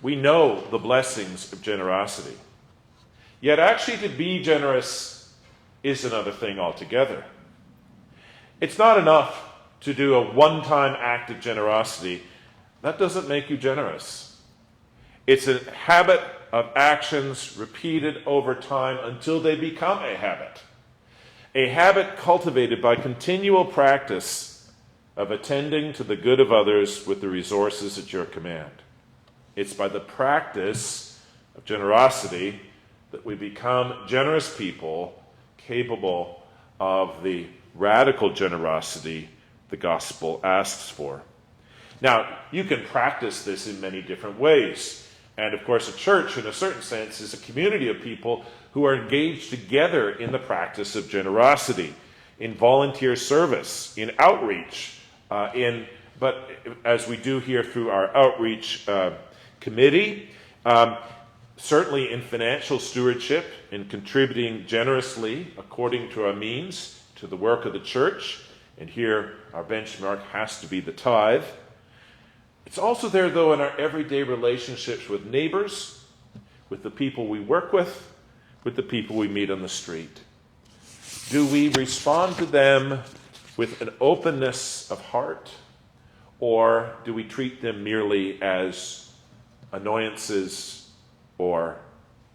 We know the blessings of generosity. Yet actually to be generous is another thing altogether. It's not enough to do a one-time act of generosity. That doesn't make you generous. It's a habit of actions repeated over time until they become a habit. A habit cultivated by continual practice of attending to the good of others with the resources at your command. It's by the practice of generosity that we become generous people capable of the radical generosity the gospel asks for. Now, you can practice this in many different ways. And of course, a church, in a certain sense, is a community of people who are engaged together in the practice of generosity, in volunteer service, in outreach, but as we do here through our outreach committee, certainly in financial stewardship, in contributing generously according to our means to the work of the church. And here our benchmark has to be the tithe. It's also there, though, in our everyday relationships with neighbors, with the people we work with the people we meet on the street. Do we respond to them with an openness of heart, or do we treat them merely as annoyances or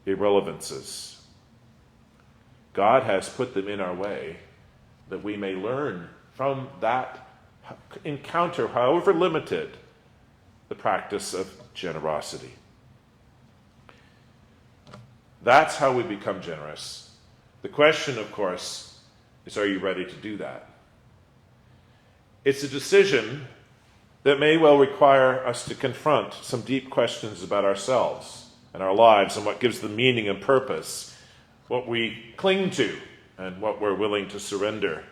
irrelevances? God has put them in our way that we may learn from that encounter, however limited, the practice of generosity. That's how we become generous. The question, of course, is, are you ready to do that? It's a decision that may well require us to confront some deep questions about ourselves and our lives and what gives them meaning and purpose, what we cling to and what we're willing to surrender.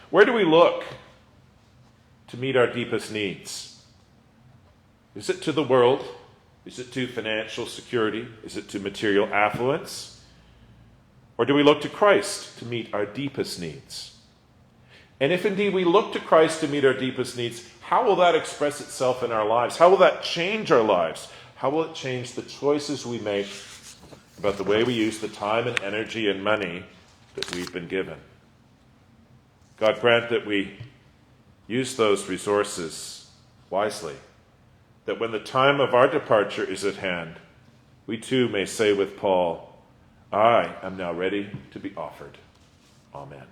Where do we look to meet our deepest needs? Is it to the world? Is it to financial security? Is it to material affluence? Or do we look to Christ to meet our deepest needs? And if indeed we look to Christ to meet our deepest needs, how will that express itself in our lives? How will that change our lives? How will it change the choices we make about the way we use the time and energy and money that we've been given? God grant that we use those resources wisely, that when the time of our departure is at hand, we too may say with Paul, I am now ready to be offered. Amen.